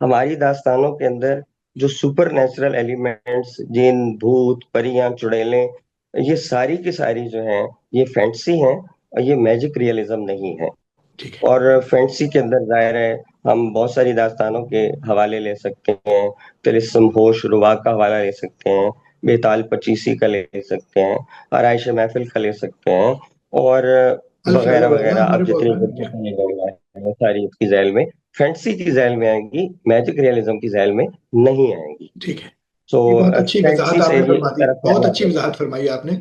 हमारी दास्तानों के अंदर जो सुपर नेचुरल एलिमेंट्स, जिन, भूत, परियां, चुड़ैलें, ये सारी की सारी जो हैं, ये फैंटेसी हैं और ये मैजिक रियलिज्म नहीं है। ठीक है। और फैंटेसी के अंदर जाहिर है हम बहुत सारी दास्तानों के हवाले ले सकते हैं। तिलिस्म होश रुबा का हवाला ले सकते हैं, बेताल पचीसी का ले सकते हैं, आराइश महफिल का ले सकते हैं, और अल्फ्रेडो वगैरह वगैरह वगैरह। हमारे अब जितनी बहुत हैं। बुकें चली गई हैं वो सारी उसकी झैल में, फैंटेसी की झैल में आएंगी, मैजिक रियलिज्म की झैल में नहीं आएंगी। ठीक है। सो ये बहुत अच्छी फैंटेसी वजाहत से आपने ये फरमा इस दी, तरह से बहुत अलग अच्छी होता है। वजाहत फरमाई आपने।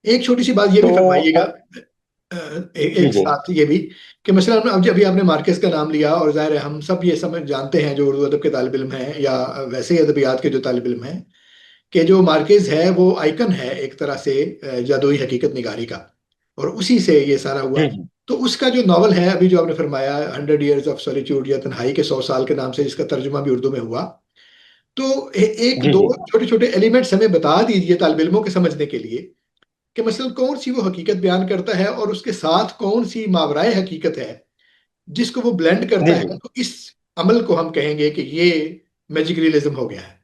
एक छोटी सी बात ये तो भी फरमाइएगा, अब जी एक जी साथ ये भी, कि मसलन अब जब अभी आपने मार्केस का नाम लिया, और जाहिर है हम सब ये समझ जानते हैं जो उर्दू अदब के तालिब इल्म हैं या वैसे ही अदबियात के जो तालिब इल्म हैं, कि जो मार्केज है वो आइकन है एक तरह से जादुई हकीकत निगारी का, और उसी से ये सारा हुआ। जी जी तो उसका जो नावल है अभी जो आपने फरमाया, 100 ईयर्स ऑफ सॉलिट्यूड या तन्हाई के 100 साल के नाम से, जिसका तर्जुमा भी उर्दू में हुआ, तो एक जी दो जी छोटे छोटे एलिमेंट्स हमें बता दीजिए तालिब इल्मों के समझने के लिए, कि मसलन कौन सी वो हकीकत बयान करता है और उसके साथ कौन सी मावराए हकीकत है जिसको वो ब्लेंड जी करता जी। है, तो इस अमल को हम कहेंगे कि ये मैजिक रियलिज्म हो गया है।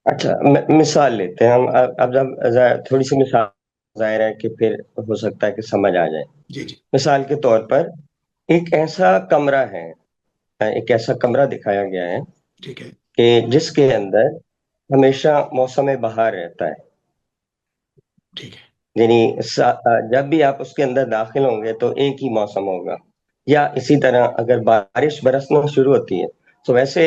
अच्छा, मिसाल लेते हैं हम। अब जब थोड़ी सी मिसाल जाहिर है कि फिर हो सकता है कि समझ आ जाए। जी जी। मिसाल के तौर पर एक ऐसा कमरा है, एक ऐसा कमरा दिखाया गया है ठीक है। कि जिसके अंदर हमेशा मौसम बहार रहता है। ठीक है। यानी जब भी आप उसके अंदर दाखिल होंगे तो एक ही मौसम होगा। या इसी तरह अगर बारिश बरसना शुरू होती है तो वैसे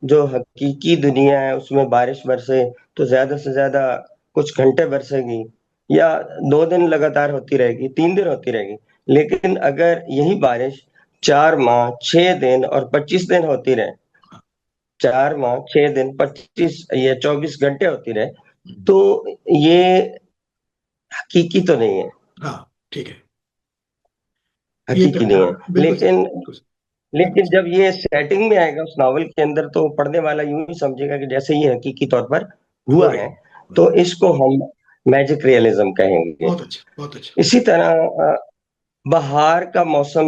जो हकीकी दुनिया है उसमें बारिश बरसे तो ज्यादा से ज्यादा कुछ घंटे बरसेगी, या 2 दिन लगातार होती रहेगी, 3 दिन होती रहेगी। लेकिन अगर यही बारिश 4 माह, 6 दिन और 25 दिन होती रहे, 4 माह, 6 दिन, 25 या 24 घंटे होती रहे, तो ये हकीकी तो नहीं है, हाँ। ठीक है। ये तो हकीकी है, नहीं है। हाँ, बिल्कुल सही, लेकिन बिल्कुल सही, बिल्कुल लेकिन सही। जब ये सेटिंग में आएगा उस नॉवल के अंदर तो पढ़ने वाला यूं ही समझेगा कि जैसे ये हकीकी तौर पर हो हुआ रही है। है। तो इसको हम मैजिक रियलिज्म कहेंगे। बहुत अच्छा, बहुत अच्छा। इसी तरह बहार का मौसम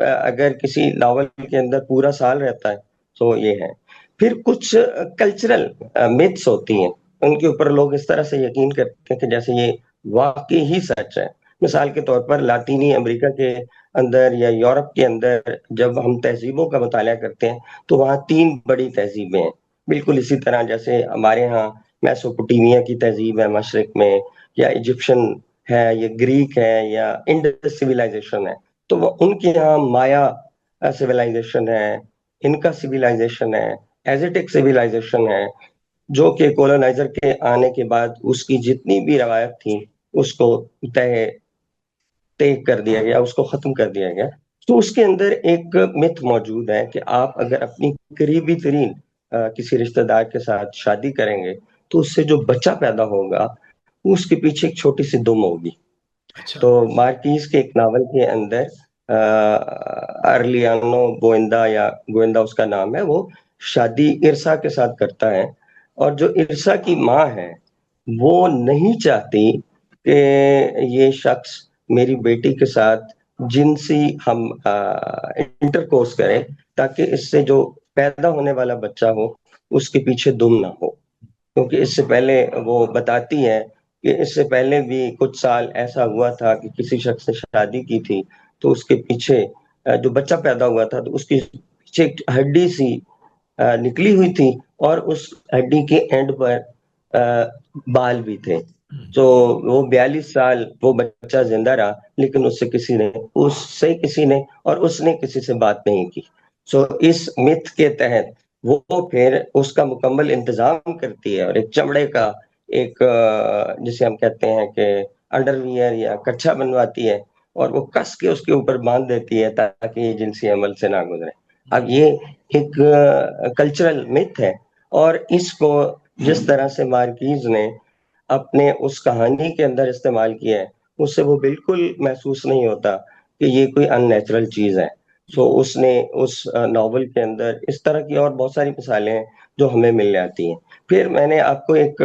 अगर किसी नॉवल के अंदर पूरा साल रहता है तो ये है। फिर कुछ कल्चरल मिथ्स होती हैं, उनके ऊपर लोग इस तरह से यकीन करते हैं कि जैसे ये वाकई ही सच है। मिसाल के तौर पर लातीनी अमेरिका के अंदर या यूरोप के अंदर जब हम तहजीबों का मुताला करते हैं तो वहाँ 3 बड़ी तहजीबें हैं। बिल्कुल इसी तरह जैसे हमारे यहाँ मेसोपोटामिया की तहजीब है मशरिक में, या इजिप्शियन है, या ग्रीक है, या इंडस सिविलाइजेशन है। तो वो उनके यहाँ माया सिविलाइजेशन है, इनका सिविलाइजेशन है, एजिटिक सिविलाइजेशन है, जो कि कोलोनाइजर के आने के बाद उसकी जितनी भी रवायत थी उसको तय तय कर दिया गया, उसको खत्म कर दिया गया। तो उसके अंदर एक मिथ मौजूद है कि आप अगर अपनी करीबी तरीन किसी रिश्तेदार के साथ शादी करेंगे तो उससे जो बच्चा पैदा होगा उसके पीछे एक छोटी सी दुम होगी। अच्छा। तो मार्कीज के एक नावल के अंदर अर्लियानो गोविंदा, या गोविंदा उसका नाम है, वो शादी इरसा के साथ करता है। और जो इरसा की माँ है वो नहीं चाहती कि ये शख्स मेरी बेटी के साथ जिनसी हम इंटरकोर्स करें, ताकि इससे जो पैदा होने वाला बच्चा हो उसके पीछे दुम ना हो। क्योंकि इससे पहले वो बताती है कि इससे पहले भी कुछ साल ऐसा हुआ था कि किसी शख्स ने शादी की थी तो उसके पीछे जो बच्चा पैदा हुआ था तो उसके पीछे एक हड्डी सी निकली हुई थी, और उस हड्डी के एंड पर बाल भी थे। तो वो 42 साल वो बच्चा जिंदा रहा, लेकिन उससे किसी ने और उसने किसी से बात नहीं की। सो इस मिथ के तहत वो फिर उसका मुकम्मल इंतजाम करती है और एक चमड़े का एक जिसे हम कहते हैं कि अंडरवियर या कच्छा बनवाती है, और वो कस के उसके ऊपर बांध देती है ताकि ये जिनसी अमल से ना गुजरे। अब ये एक कल्चरल मिथ है, और इसको जिस तरह से मार्कीज ने अपने उस कहानी के अंदर इस्तेमाल किया है उससे वो बिल्कुल महसूस नहीं होता कि ये कोई अननेचुरल चीज है। सो उसने उस नॉवल के अंदर इस तरह की और बहुत सारी मिसालें हैं जो हमें मिल जाती हैं। फिर मैंने आपको एक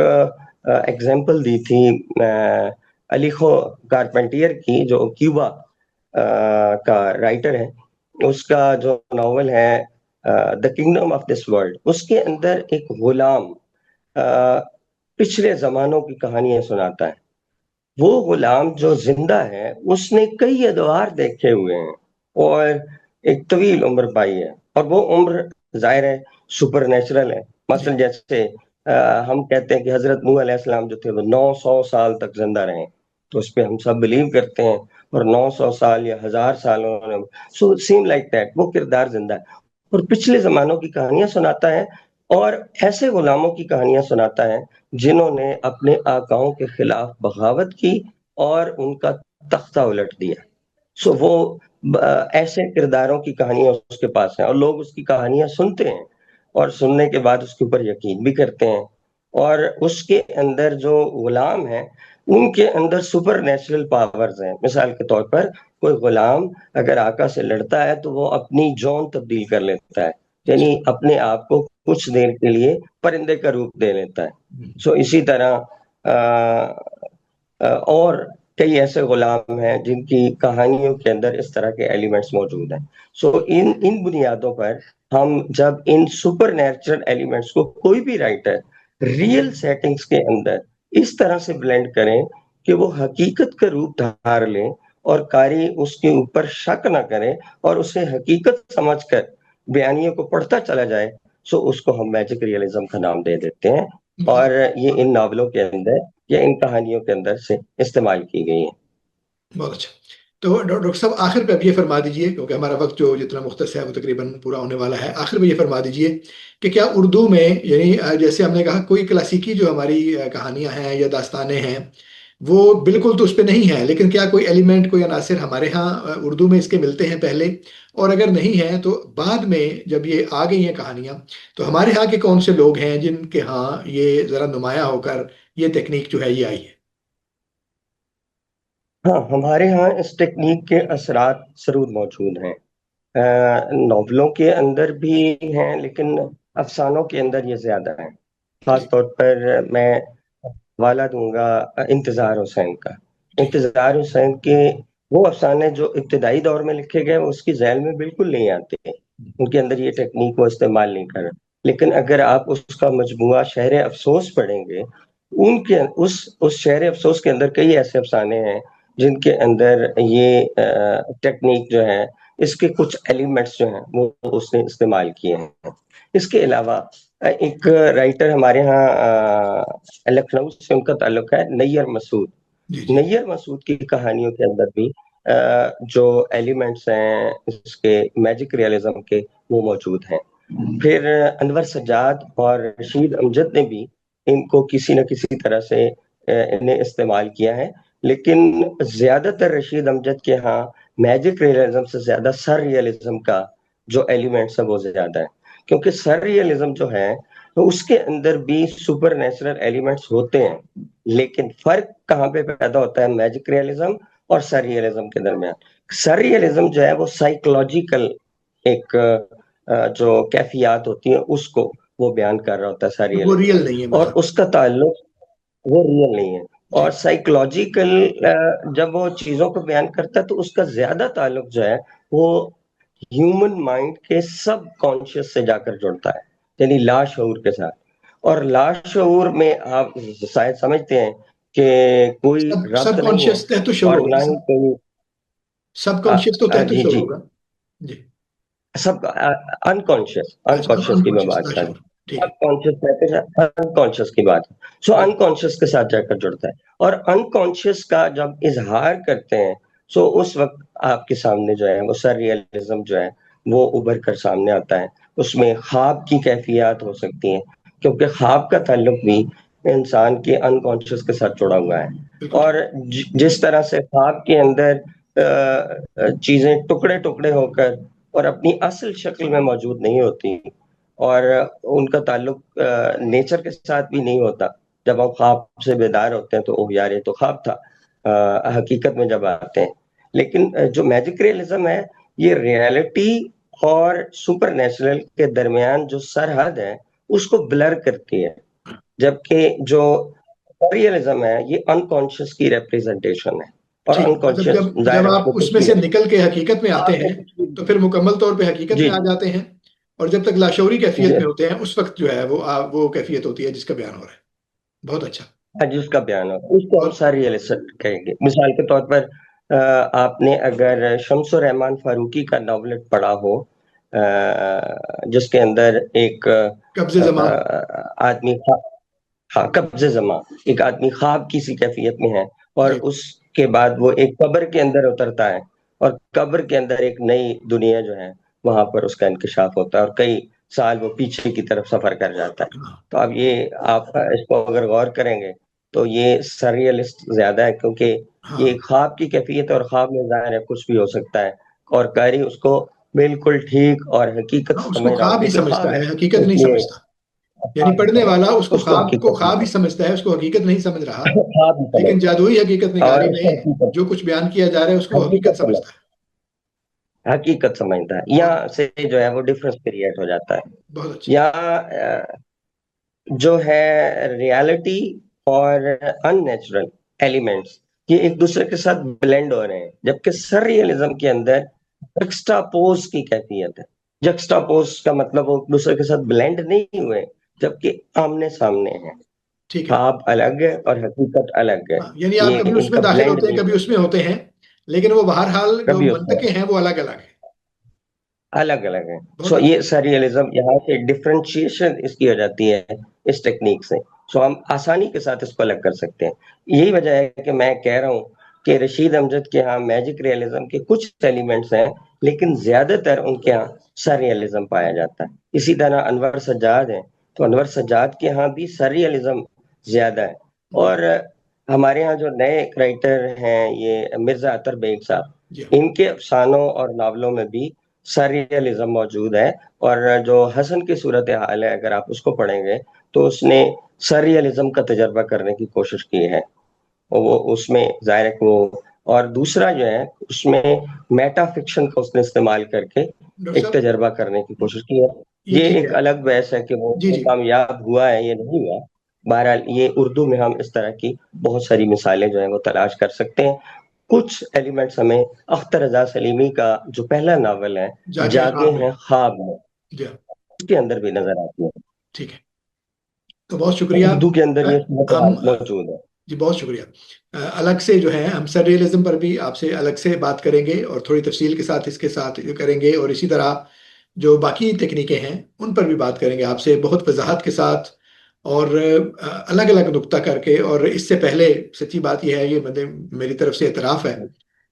एग्जाम्पल दी थी अलीखो कारपेंटियर की, जो क्यूबा का राइटर है। उसका जो नॉवल है the kingdom of this world, उसके अंदर एक गुलाम पिछले जमानों की कहानियां सुनाता है। वो गुलाम जो जिंदा है उसने कई अदवार देखे हुए हैं और एक तवील उम्र पाई है, और वो उम्र जाहिर है सुपर नेचुरल है। जी। मसलन जैसे हम कहते हैं कि हजरत नूह अलैहिस्सलाम जो थे वो 900 साल तक जिंदा रहे, तो उस पे हम सब बिलीव करते हैं, और 900 साल या 1000 साल उन्होंने, सो सीम लाइक दैट वो किरदार जिंदा है और पिछले जमानों की कहानियां सुनाता है, और ऐसे गुलामों की कहानियां सुनाता है जिन्होंने अपने आकाओं के खिलाफ बगावत की और उनका तख्ता उलट दिया। सो वो ऐसे किरदारों की कहानियां उसके पास हैं, और लोग उसकी कहानियां सुनते हैं और सुनने के बाद उसके ऊपर यकीन भी करते हैं। और उसके अंदर जो गुलाम है उनके अंदर सुपर नेचुरल पावर्स हैं। मिसाल के तौर पर कोई गुलाम अगर आका से लड़ता है तो वो अपनी जौन तब्दील कर लेता है, अच्छा। यानी अपने आप को कुछ देर के लिए परिंदे का रूप दे लेता है। हम्म। सो इसी तरह और कई ऐसे गुलाम हैं जिनकी कहानियों के अंदर इस तरह के एलिमेंट्स मौजूद हैं। सो इन इन बुनियादों पर हम जब इन सुपर नेचुरल एलिमेंट्स को कोई भी राइटर रियल सेटिंग्स के अंदर इस तरह से ब्लेंड करें कि वो हकीकत का रूप धार लें और कारी उसके ऊपर शक ना करे और उसे हकीकत समझकर बयानियों को पढ़ता चला जाए, सो उसको हम मैजिक रियलिज्म का नाम दे देते हैं। बहुत और ये इन नावलों के अंदर या इन कहानियों के अंदर से इस्तेमाल की गई है। बहुत अच्छा। तो डॉक्टर साहब, आखिर पे अब ये फरमा दीजिए, क्योंकि हमारा वक्त जो जितना मुख्तस है वो तकरीबन पूरा होने वाला है, आखिर में ये फरमा दीजिए कि क्या उर्दू में, यानी जैसे हमने कहा, कोई क्लासिकी जो हमारी कहानियां हैं या दास्तानें हैं, वो बिल्कुल तो उस पे नहीं है, लेकिन क्या कोई एलिमेंट, कोई अनासिर हमारे यहाँ उर्दू में इसके मिलते हैं पहले? और अगर नहीं है तो बाद में जब ये आ गई हैं कहानियां, तो हमारे यहाँ के कौन से लोग हैं जिनके यहाँ ये ज़रा नुमाया होकर ये टेक्निक जो है ये आई है? हाँ, हमारे यहाँ इस टेक्निक के असरात ज़रूर मौजूद हैं। नॉवलों के अंदर भी हैं, लेकिन अफसानों के अंदर ये ज़्यादा है। ख़ास जी। तौर पर मैं हवाला दूंगा इंतज़ार हुसैन का। ठीक। इंतज़ार हुसैन के वो अफसाने जो इब्तदाई दौर में लिखे गए वो उसकी झैल में बिल्कुल नहीं आते। उनके अंदर ये टेक्निक वो इस्तेमाल नहीं कर। लेकिन अगर आप उसका मजमूआ शहर अफसोस पढ़ेंगे, उनके उस शहर अफसोस के अंदर कई ऐसे अफसाने हैं जिनके अंदर ये टेक्निक जो है, इसके कुछ एलिमेंट्स जो हैं वो उसने इस्तेमाल किए हैं। इसके अलावा एक राइटर हमारे यहाँ लखनऊ से उनका ताल्लुक है, नैयर मसूद। जी। जी। नैयर मसूद की कहानियों के अंदर भी जो एलिमेंट्स हैं इसके मैजिक रियलिज्म के वो मौजूद हैं। फिर अनवर सज्जाद और रशीद अमजद ने भी इनको किसी न किसी तरह से इन्हें इस्तेमाल किया है, लेकिन ज्यादातर रशीद अमजद के यहाँ मैजिक रियलिज्म से ज्यादा सर रियलिज्म का जो एलिमेंट्स है वो ज्यादा है। क्योंकि सर रियलिज्म जो है तो उसके अंदर भी सुपर नेचुरल एलिमेंट्स होते हैं, लेकिन फर्क कहाँ पे पैदा होता है मैजिक रियलिज्म और सर रियलिज्म के दरमियान। सर रियलिज्म जो है वो साइकोलॉजिकल एक जो कैफियत होती है उसको वो बयान कर रहा होता है सर वो रियलिज्म, रियल नहीं है और मतलब। उसका ताल्लुक वो रियल नहीं है। जी। और साइकोलॉजिकल जब वो चीजों को बयान करता है तो उसका ज्यादा ताल्लुक जो है वो ह्यूमन माइंड के सब कॉन्शियस से जाकर जुड़ता है, यानी लाशऊर के साथ। और लाशऊर में आप शायद समझते हैं कि कोई सब रब्त नहीं है सबकॉन्शियस तहत शुरू और होगा ना ही सब। कोई सबकॉन्शियस तो तहत जी शुरू जी, होगा। जी। सब अनकॉन्शियस अच्छा, अनकॉन्शियस की मैं अनकॉन्शियस, बात कर रहा लाशूर। ठीक हूँ। है। अनकॉन्शियस कहते हैं, अनकॉन्शियस की बात है। सो बिल्कुल। अनकॉन्शियस के साथ जाकर जुड़ता है, और अनकॉन्शियस का जब इजहार करते हैं सो उस वक्त आपके सामने जो है वो सर रियलिज्म जो है वो उभर कर सामने आता है। उसमें ख्वाब की कैफियत हो सकती है, क्योंकि ख्वाब का ताल्लुक भी इंसान के अनकॉन्शियस के साथ जुड़ा हुआ है। बिल्कुल ठीक। और जिस तरह से ख्वाब के अंदर चीजें टुकड़े टुकड़े होकर और अपनी असल शक्ल में मौजूद नहीं होती, और उनका ताल्लुक नेचर के साथ भी नहीं होता। जब हम ख्वाब से बेदार होते हैं तो ओह यार ये तो ख्वाब था, हकीकत में जब आते हैं। लेकिन जो मैजिक रियलिज्म है ये रियलिटी और सुपर नेचुरल के दरमियान जो सरहद है उसको ब्लर करती है, जबकि जो रियलिज्म है ये अनकॉन्शियस की रिप्रेजेंटेशन है। और ठीक, मतलब अनकॉन्शियस जब जाहिर जब है आप उसमें कुछ उसमें भी से नहीं, निकल के हकीकत में आते आपने हैं कुछ भी, तो फिर मुकम्मल तौर पे हकीकत जी में आ जाते हैं। और जब तक लाशौरी कैफियत जी, में होते हैं उस वक्त जो है वो कैफियत होती है जिसका बयान हो रहा है। बहुत अच्छा। हाँ जी, उसका बयान हो उसको हम बहुत सररियलिस्टिक कहेंगे। मिसाल के तौर पर आपने अगर शम्सुर रहमान फारूकी का नॉवलेट पढ़ा हो, जिसके अंदर एक कब्जे जमा। आदमी हाँ, कब्ज़े ज़मा, एक आदमी ख्वाब की सी कैफ़ियत में है और जी उसके बाद वो एक कब्र के अंदर उतरता है और कब्र के अंदर एक नई दुनिया जो है, वहाँ पर उसका इंकशाफ होता है और कई साल वो पीछे की तरफ सफ़र कर जाता है। हाँ तो अब ये आप इसको अगर गौर करेंगे, तो ये सररियलिस्ट ज़्यादा है, क्योंकि ये हाँ ख्वाब की कैफ़ियत और ख्वाब में ज़ाहिर है कुछ भी हो सकता है और कारी उसको बिल्कुल ठीक और हकीकत हाँ, उसको समझ रहा हो, ख्वाब ही क्योंकि समझता ख्वाब है, है, हकीकत नहीं इसलिए समझता। यानी ख्वाब ही पढ़ने वाला समझता है, उसको उसको ख्वाब को हकीकत नहीं ख्वाब ही पता। समझता है, उसको हकीकत नहीं समझ रहा। ख्वाब ही लेकिन समझता जादुई हकीकत है और निगारी उसको में हकीकत जो कुछ बयान किया जा रहा है उसको हकीकत हकीकत समझ समझता है। हकीकत समझता है। बहुत यहाँ से जो है वो डिफरेंस क्रिएट हो जाता है। बहुत अच्छा। यहाँ जो है रियलिटी और अननेचुरल एलिमेंट्स, ये एक दूसरे के साथ ब्लेंड हो रहे हैं, जबकि सररियलिज्म के अंदर जक्सटापोज की कैफियत है। जक्सटापोज का मतलब वो एक दूसरे के साथ ब्लेंड नहीं हुए, जबकि आमने सामने है। ठीक है। ख्वाब अलग है और हकीकत अलग है। हाँ, यानी आप ये कभी उसमें इनका दाखिल ब्लेंड होते हैं, नहीं कभी है, उसमें होते हैं, लेकिन वो बहरहाल जो कभी उसमें मंतकें हैं वो अलग अलग है। अलग अलग है। बहुत सो अच्छा। ये सररियलिज्म यहाँ से डिफरेंशिएशन इसकी हो जाती है इस टेक्निक से। सो हम आसानी के साथ इसको अलग कर सकते हैं। यही वजह है कि मैं कह रहा हूँ कि रशीद अमजद के यहाँ मैजिक रियलिज्म के कुछ एलिमेंट्स हैं, लेकिन ज्यादातर उनके यहाँ सररियलिज्म पाया जाता है। इसी तरह अनवर सज्जाद है, तो अनवर सज्जाद के यहाँ भी सररियलिज्म ज्यादा है। जी और हमारे यहाँ जो नए राइटर हैं, ये मिर्जा अतर बेग साहब, जी हाँ, इनके अफसानों और नावलों में भी सररियलिज्म मौजूद है। और जो हसन की सूरत हाल है, अगर आप उसको पढ़ेंगे, तो उसने सररियलिज्म का तजर्बा करने की कोशिश की है। वो उसमें जाहिर है कि वो, और दूसरा जो है उसमें मेटा फिक्शन का उसने इस्तेमाल करके डॉक्टर एक साहब तजर्बा करने की कोशिश की है। ये ये ठीक एक है। अलग बहस है कि जी वो जी कामयाब हुआ है या नहीं हुआ। बहरहाल ये उर्दू में हम इस तरह की बहुत सारी मिसालें जो है वो तलाश कर सकते हैं। कुछ एलिमेंट्स हमें अख्तर रजा सलीमी का जो पहला नावल है, जागे हैं जागे ख्वाब में। हैं ख्वाब में, जी हाँ, उसके अंदर भी नजर आती है। ठीक है। तो बहुत शुक्रिया। उर्दू के अंदर ये हम सूरत मौजूद है। जी बहुत शुक्रिया। अलग से जो है हम सररियलिज्म पर भी आपसे अलग से बात करेंगे और थोड़ी तफसील के साथ इसके साथ ये करेंगे, और इसी तरह जो बाकी तकनीकें हैं उन पर भी बात करेंगे आपसे बहुत वजाहत के साथ, और अलग अलग नुक्ता करके। और इससे पहले सच्ची बात यह है, ये मतलब मेरी तरफ से एतराफ़ है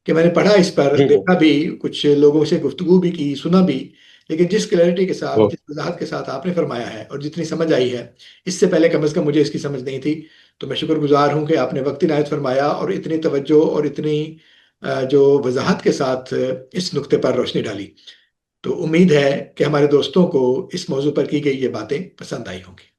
कि मैंने पढ़ा इस पर, जी जी। देखा भी, कुछ लोगों से गुफ्तगू भी की, सुना भी, लेकिन जिस क्लैरिटी के साथ, हम्म, जिस वजाहत के साथ आपने फरमाया है और जितनी समझ आई है, इससे पहले कम से कम मुझे इसकी समझ नहीं थी। तो मैं शुक्रगुजार हूँ कि आपने वक्त इनायत फरमाया और इतनी तवज्जो और इतनी जो वजाहत के साथ इस नुक्ते पर रोशनी डाली। तो उम्मीद है कि हमारे दोस्तों को इस मौजू पर की गई ये बातें पसंद आई होंगी।